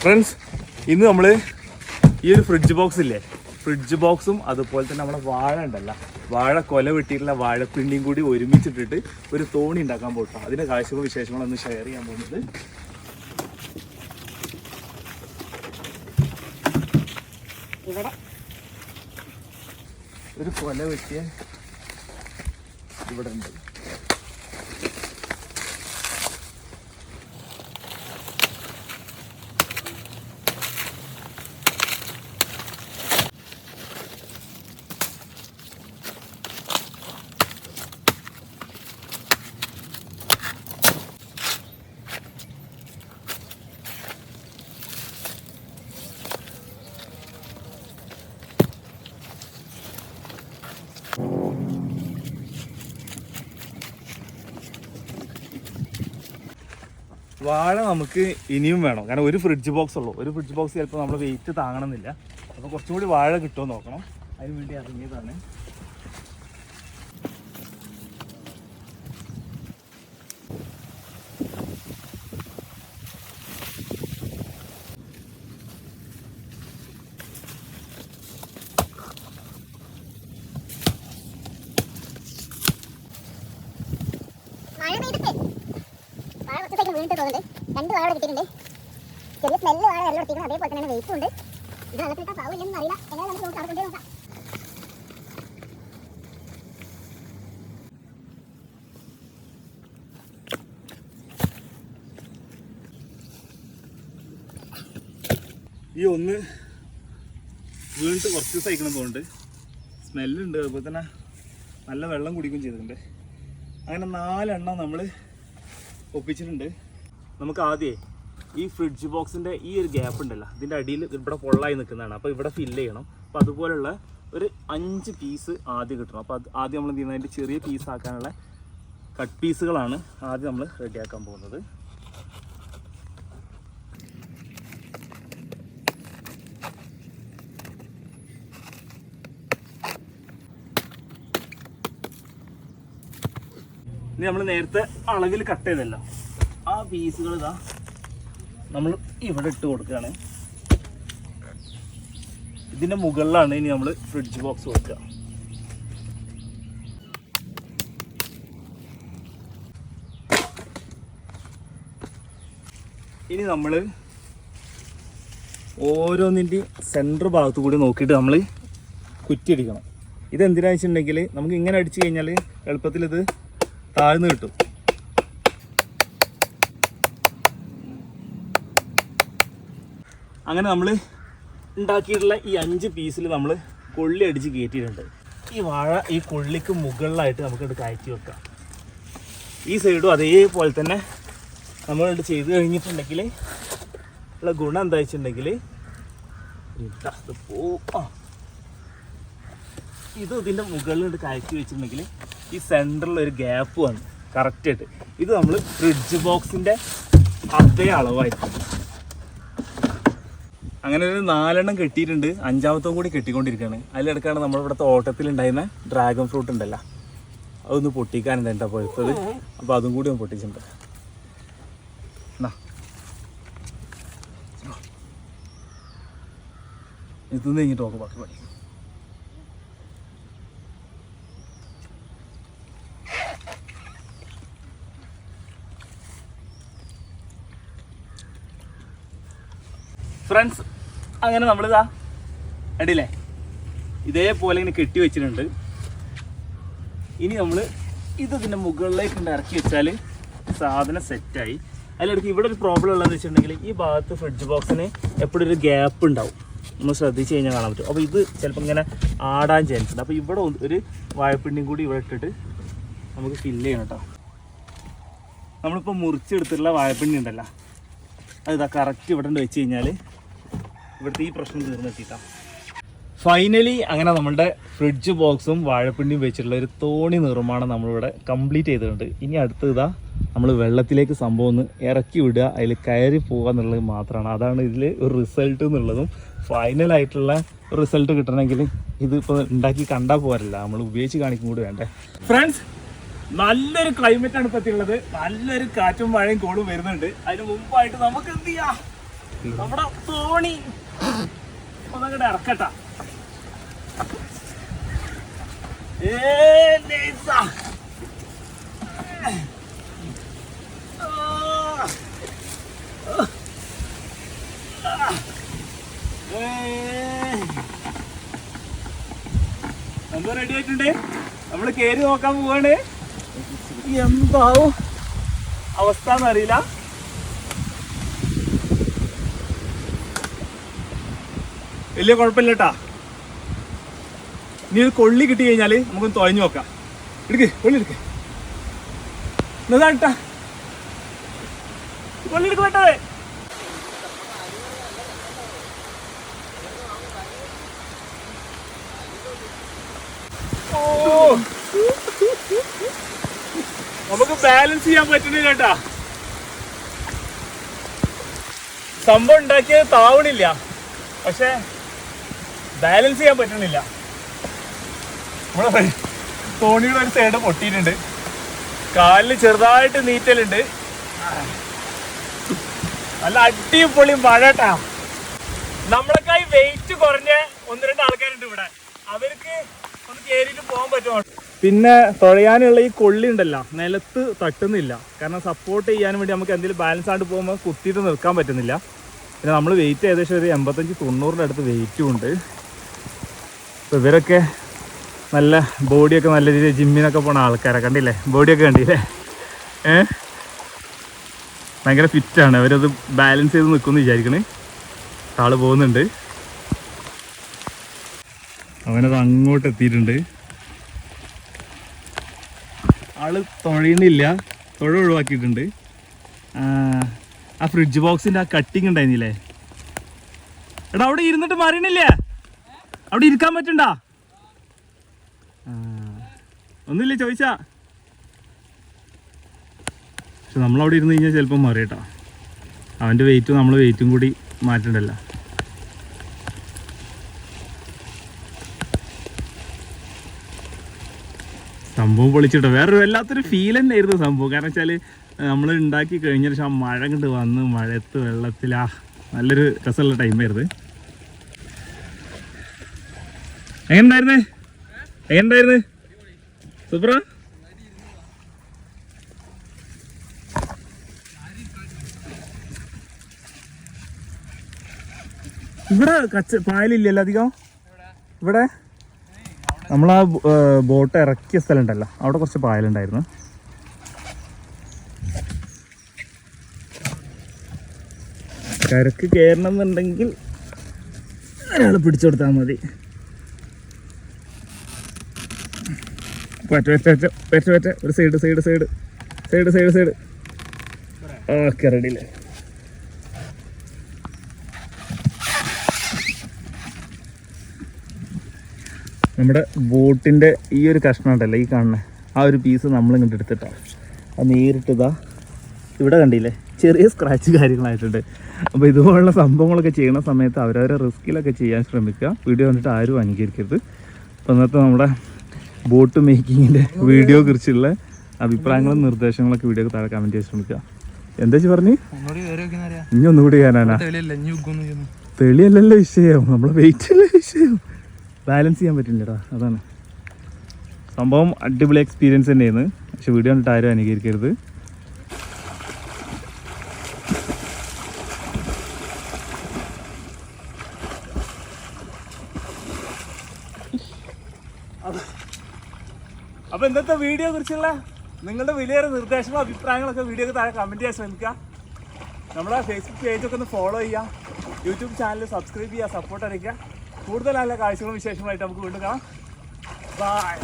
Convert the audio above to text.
Friends, ഇന്ന് നമ്മൾ ഈ ഒരു ഫ്രിഡ്ജ് ബോക്സ് ഇല്ലേ, ഫ്രിഡ്ജ് ബോക്സും അതുപോലെ തന്നെ നമ്മുടെ വാഴ ഉണ്ടല്ല, വാഴ കൊല വെട്ടിയിട്ടുള്ള വാഴപ്പിണ്ടിയും കൂടി ഒരുമിച്ചിട്ടിട്ട് ഒരു തോണി ഉണ്ടാക്കാൻ പോട്ടോ. അതിൻ്റെ കാഴ്ചകളും വിശേഷങ്ങളും ഒന്ന് ഷെയർ ചെയ്യാൻ പോകുന്നത്. ഇവിടെ ഒരു കൊല വെട്ടിയ ഇവിടെ ഉണ്ട്. വാഴ നമുക്ക് ഇനിയും വേണം, കാരണം ഒരു ഫ്രിഡ്ജ് ബോക്സ് ഉള്ളൂ. ഒരു ഫ്രിഡ്ജ് ബോക്സ് ചിലപ്പോൾ നമ്മൾ വെയിറ്റ് താങ്ങണമെന്നില്ല. അപ്പോൾ കുറച്ചും കൂടി വാഴ കിട്ടുമോ നോക്കണം, അതിന് വേണ്ടി ഇറങ്ങിയതാണ്. വീണിട്ട് തോന്നുന്നുണ്ട്. 2 വാഴ കിട്ടിയിട്ടുണ്ട്. ചെറിയ സ്മെല്ല് വാഴ വെള്ളം എടുത്തിരിക്കുന്നത്, അതേപോലെ തന്നെ വെയിറ്റും ഉണ്ട്. ഇത് വെള്ളത്തിലിട്ടാൽ പാവില്ലെന്ന് അറിയില്ല. എങ്ങനെ നമുക്ക് നോക്കാം, അവിടെ നോക്കാം. ഈ ഒന്ന് വീണിട്ട് കുറച്ച് ദിവസം അയക്കണം തോന്നുന്നുണ്ട്. സ്മെല്ലുണ്ട്, അതുപോലെ തന്നെ നല്ല വെള്ളം കുടിക്കുകയും ചെയ്തിട്ടുണ്ട്. അങ്ങനെ 4 എണ്ണം നമ്മൾ ഒപ്പിച്ചിട്ടുണ്ട്. നമുക്ക് ആദ്യമേ ഈ ഫ്രിഡ്ജ് ബോക്സിൻ്റെ ഈ ഒരു ഗ്യാപ്പ് ഉണ്ടല്ലോ, ഇതിൻ്റെ അടിയിൽ ഇവിടെ പൊള്ളായി നിൽക്കുന്നതാണ്. അപ്പോൾ ഇവിടെ ഫില്ല് ചെയ്യണം. അപ്പോൾ അതുപോലുള്ള ഒരു 5 പീസ് ആദ്യം കിട്ടണം. അപ്പോൾ അത് ആദ്യം നമ്മൾ എന്ത് ചെയ്യുന്നത്, അതിൻ്റെ ചെറിയ പീസ് ആക്കാനുള്ള കട്ട് പീസുകളാണ് ആദ്യം നമ്മൾ റെഡിയാക്കാൻ പോകുന്നത്. ഇനി നമ്മൾ നേരത്തെ അളവിൽ കട്ട് ചെയ്തല്ലോ, ആ പീസുകൾ ഇതാ നമ്മൾ ഇവിടെ ഇട്ട് കൊടുക്കുകയാണ്. ഇതിൻ്റെ മുകളിലാണ് ഇനി നമ്മൾ ഫ്രിഡ്ജ് ബോക്സ് വെക്കുക. ഇനി നമ്മൾ ഓരോന്നിൻ്റെ സെൻറ്റർ ഭാഗത്തു കൂടി നോക്കിയിട്ട് നമ്മൾ കുറ്റിയടിക്കണം. ഇതെന്തിനാണെന്ന് വെച്ചിട്ടുണ്ടെങ്കിൽ നമുക്ക് ഇങ്ങനെ അടിച്ചു കഴിഞ്ഞാൽ എളുപ്പത്തിൽ ഇത് താഴ്ന്നു കിട്ടും. അങ്ങനെ നമ്മൾ ഉണ്ടാക്കിയിട്ടുള്ള ഈ 5 പീസിൽ നമ്മൾ കൊള്ളി അടിച്ച് കയറ്റിയിട്ടുണ്ട്. ഈ വാഴ ഈ കൊള്ളിക്ക് മുകളിലായിട്ട് നമുക്കിത് കയറ്റി വെക്കാം. ഈ സൈഡും അതേപോലെ തന്നെ നമ്മളിത് ചെയ്ത് കഴിഞ്ഞിട്ടുണ്ടെങ്കിൽ ഉള്ള ഗുണം എന്താ വെച്ചിട്ടുണ്ടെങ്കിൽ ഇത് ഇതിൻ്റെ മുകളിൽ കയറ്റി വെച്ചിട്ടുണ്ടെങ്കിൽ ഈ സെൻറ്ററിലൊരു ഗ്യാപ്പ് വന്നു കറക്റ്റായിട്ട്. ഇത് നമ്മൾ ഫ്രിഡ്ജ് ബോക്സിൻ്റെ അതേ അളവായിരിക്കും. അങ്ങനെ ഒരു 4 എണ്ണം കെട്ടിയിട്ടുണ്ട്. 5ാമത്തെ കൂടി കെട്ടിക്കൊണ്ടിരിക്കുകയാണ്. അതിലിടക്കാണ് നമ്മളിവിടുത്തെ ഓട്ടത്തിലുണ്ടായിരുന്ന ഡ്രാഗൺ ഫ്രൂട്ട് ഉണ്ടല്ലോ, അതൊന്ന് പൊട്ടിക്കാനുണ്ട് എൻ്റെ പോയത്തത്. അപ്പോൾ അതും കൂടി ഒന്ന് പൊട്ടിച്ചിട്ടുണ്ട്. ഇതൊന്നും കഴിഞ്ഞിട്ട് നോക്കാം ബാക്കി പണി. ഫ്രണ്ട്സ്, അങ്ങനെ നമ്മളിതാ അടിയില്ലേ ഇതേപോലെ ഇങ്ങനെ കെട്ടി വെച്ചിട്ടുണ്ട്. ഇനി നമ്മൾ ഇതിൻ്റെ മുകളിലേക്ക് ഇറക്കി വെച്ചാൽ സാധനം സെറ്റായി. അതിലിടയ്ക്ക് ഇവിടെ ഒരു പ്രോബ്ലം ഉള്ളതെന്ന് വെച്ചിട്ടുണ്ടെങ്കിൽ ഈ ഭാഗത്ത് ഫ്രിഡ്ജ് ബോക്സിന് എപ്പോഴും ഒരു ഗ്യാപ്പ് ഉണ്ടാവും, നമ്മൾ ശ്രദ്ധിച്ച് കഴിഞ്ഞാൽ കാണാൻ പറ്റും. അപ്പോൾ ഇത് ചിലപ്പോൾ ഇങ്ങനെ ആടാൻ ചാൻസ് ഉണ്ട്. അപ്പോൾ ഇവിടെ ഒരു വാഴപ്പിണ്ടിയും കൂടി ഇവിടെ ഇട്ടിട്ട് നമുക്ക് ഫില്ല് ചെയ്യണം കേട്ടോ. നമ്മളിപ്പോൾ മുറിച്ചെടുത്തിട്ടുള്ള വാഴപ്പിണ്ടി ഉണ്ടല്ലോ, അതിതാ കറക്റ്റ് ഇവിടെ വെച്ച് കഴിഞ്ഞാൽ ഇവിടുത്തെ ഈ പ്രശ്നം തീർന്നെത്തിയിട്ടാണ്. ഫൈനലി അങ്ങനെ നമ്മളുടെ ഫ്രിഡ്ജ് ബോക്സും വാഴപ്പിണ്ടിയും വെച്ചിട്ടുള്ള ഒരു തോണി നിർമ്മാണം നമ്മളിവിടെ കംപ്ലീറ്റ് ചെയ്തിട്ടുണ്ട്. ഇനി അടുത്ത് ഇതാ നമ്മൾ വെള്ളത്തിലേക്ക് സംഭവം ഒന്ന് ഇറക്കി വിടുക, അതിൽ കയറി പോകുക എന്നുള്ളത് മാത്രമാണ്. അതാണ് ഇതിൽ ഒരു റിസൾട്ട് എന്നുള്ളതും. ഫൈനലായിട്ടുള്ള റിസൾട്ട് കിട്ടണമെങ്കിൽ ഇതിപ്പോൾ ഉണ്ടാക്കി കണ്ടാൽ പോരല്ല, നമ്മൾ ഉപയോഗിച്ച് കാണിക്കും കൂടി വേണ്ടേ. ഫ്രണ്ട്സ്, നല്ലൊരു ക്ലൈമറ്റാണ് ഇപ്പോൾ എത്തിയുള്ളത്. നല്ലൊരു കാറ്റും മഴയും കോളും വരുന്നുണ്ട്. അതിന് മുമ്പായിട്ട് നമുക്ക് എന്ത് ചെയ്യാം, നമ്മുടെ തോണി ഒന്നങ്ങോട്ട് ഇറക്കട്ടാ. സംഭവം റെഡി ആയിട്ടുണ്ട്. നമ്മള് കേറി നോക്കാൻ പോവാണ്. എന്താവും അവസ്ഥ എന്നറിയില്ല. വലിയ കുഴപ്പമില്ല കേട്ടാ. ഇനി ഒരു കൊള്ളി കിട്ടി കഴിഞ്ഞാല് നമുക്കൊന്ന് തുഴഞ്ഞു നോക്കാം. എടുക്ക് കൊള്ളി എടുക്ക്. എന്നതാട്ടാ കൊള്ളി എടുക്ക് വേണ്ടേ. ഓ നമുക്ക് ബാലൻസ് ചെയ്യാൻ പറ്റുന്നില്ല കേട്ടാ. സംഭവം ഉണ്ടാക്കിയത് താവണില്ല, പക്ഷെ ബാലൻസ് ചെയ്യാൻ പറ്റണില്ല. നമ്മളെ തോണിയുടെ ഒരു സൈഡ് പൊട്ടിയിട്ടുണ്ട്, കാലിന് ചെറുതായിട്ട് നീറ്റലുണ്ട്. നല്ല അടിപൊളി മഴ കേട്ടാ. നമ്മളൊക്കെ വെയിറ്റ് കുറഞ്ഞ 1-2 ആൾക്കാരുണ്ട് ഇവിടെ. അവർക്ക് ഒന്ന് കയറിയിട്ട് പോകാൻ പറ്റുമോ? പിന്നെ തുഴയാനുള്ള ഈ കൊള്ളി ഉണ്ടല്ലോ, നിലത്ത് തട്ടുന്നില്ല. കാരണം സപ്പോർട്ട് ചെയ്യാൻ വേണ്ടി നമുക്ക് എന്തെങ്കിലും ബാലൻസ് ആയിട്ട് പോകുമ്പോൾ കുത്തിയിട്ട് നിൽക്കാൻ പറ്റുന്നില്ല. പിന്നെ നമ്മൾ വെയിറ്റ് ഏകദേശം ഒരു 85-90 അടുത്ത് വെയിറ്റും ഉണ്ട്. അപ്പോൾ ഇവരൊക്കെ നല്ല ബോഡിയൊക്കെ നല്ല രീതിയിൽ ജിമ്മിനൊക്കെ പോണ ആൾക്കാരെ കണ്ടില്ലേ, ബോഡിയൊക്കെ കണ്ടില്ലേ. ഭയങ്കര ഫിറ്റാണ്. അവരത് ബാലൻസ് ചെയ്ത് നിൽക്കുമെന്ന് വിചാരിക്കണേ. ആള് പോകുന്നുണ്ട്, അവനത് അങ്ങോട്ട് എത്തിയിട്ടുണ്ട്. ആള് തുഴയണില്ല, തുഴ ഒഴിവാക്കിയിട്ടുണ്ട്. ആ ഫ്രിഡ്ജ് ബോക്സിൻ്റെ ആ കട്ടിങ് ഉണ്ടായിരുന്നില്ലേ, എടാ അവിടെ ഇരുന്നിട്ട് മറിയണില്ലേ, അവിടെ ഇരിക്കാൻ പറ്റണ്ടാ? ഒന്നുമില്ല ചോദിച്ചാ. പക്ഷെ നമ്മളവിടെ ഇരുന്ന് കഴിഞ്ഞാൽ ചിലപ്പോൾ മറിയട്ടാ. അവൻ്റെ വെയിറ്റും നമ്മൾ വെയിറ്റും കൂടി മാറ്റണ്ടല്ലോ. സംഭവം പൊളിച്ചിട്ടോ. വേറൊരു വല്ലാത്തൊരു ഫീൽ തന്നെ ആയിരുന്നു സംഭവം. കാരണം വെച്ചാൽ നമ്മൾ ഉണ്ടാക്കി കഴിഞ്ഞ ശേഷം ആ മഴ കണ്ട് വന്ന് മഴയത്ത് വെള്ളത്തിലാ നല്ലൊരു രസമുള്ള ടൈമായിരുന്നു. എങ്ങനെയുണ്ടായിരുന്നു? സൂപ്പറാ. ഇവിടെ പായലില്ലല്ലോ അധികം. ഇവിടെ നമ്മളാ ബോട്ട് ഇറക്കിയ സ്ഥലം ഉണ്ടല്ലോ, അവിടെ കുറച്ച് പായലുണ്ടായിരുന്നു. കരക്ക് കയറണം എന്നുണ്ടെങ്കിൽ ഒരാൾ പിടിച്ചു കൊടുത്താൽ മതി. പറ്റ ഒരു സൈഡ് ഓക്കെ റെഡിയില്ലേ. നമ്മുടെ ബോട്ടിൻ്റെ ഈ ഒരു കഷ്ണം ഉണ്ടല്ലോ, ഈ കാണുന്ന ആ ഒരു പീസ് നമ്മൾ ഇങ്ങോട്ട് എടുത്തിട്ടാണ് അത് നേരിട്ടതാ ഇവിടെ കണ്ടില്ലേ, ചെറിയ സ്ക്രാച്ച് കാര്യങ്ങളായിട്ടുണ്ട്. അപ്പോൾ ഇതുപോലുള്ള സംഭവങ്ങളൊക്കെ ചെയ്യുന്ന സമയത്ത് അവരവരെ റിസ്കിലൊക്കെ ചെയ്യാൻ ശ്രമിക്കുക. വീഡിയോ കണ്ടിട്ട് ആരും അനുകരിക്കരുത്. അപ്പോൾ ഇന്നത്തെ നമ്മുടെ ബോട്ട് മേക്കിങ്ങിൻ്റെ വീഡിയോ കുറിച്ചുള്ള അഭിപ്രായങ്ങളും നിർദ്ദേശങ്ങളൊക്കെ വീഡിയോ താഴെ കമൻറ്റ് ചെയ്യാൻ ശ്രമിക്കുക. എന്താ പറഞ്ഞു ഇനി ഒന്നുകൂടി ചെയ്യാനാ? തെളിയല്ലല്ലോ വിഷയം, നമ്മളെ വെയിറ്റല്ലേ വിഷയം. ബാലൻസ് ചെയ്യാൻ പറ്റില്ലടാ, അതാണ് സംഭവം. അടിപൊളി എക്സ്പീരിയൻസ് തന്നെയാണ്. പക്ഷെ വീഡിയോ കണ്ടിട്ട് ആരും അനുകരിക്കരുത്. അപ്പോൾ ഇന്നത്തെ വീഡിയോ കുറിച്ചുള്ള നിങ്ങളുടെ വലിയൊരു നിർദ്ദേശങ്ങളും അഭിപ്രായങ്ങളൊക്കെ വീഡിയോക്ക് താഴെ കമൻറ്റ് ചെയ്യാൻ ശ്രമിക്കുക. നമ്മുടെ ഫേസ്ബുക്ക് പേജൊക്കെ ഒന്ന് ഫോളോ ചെയ്യുക, യൂട്യൂബ് ചാനൽ സബ്സ്ക്രൈബ് ചെയ്യുക, സപ്പോർട്ട് അറിയിക്കുക. കൂടുതൽ നല്ല കാഴ്ചകളും വിശേഷങ്ങളായിട്ട് നമുക്ക് വീണ്ടും കാണാം. ബൈ.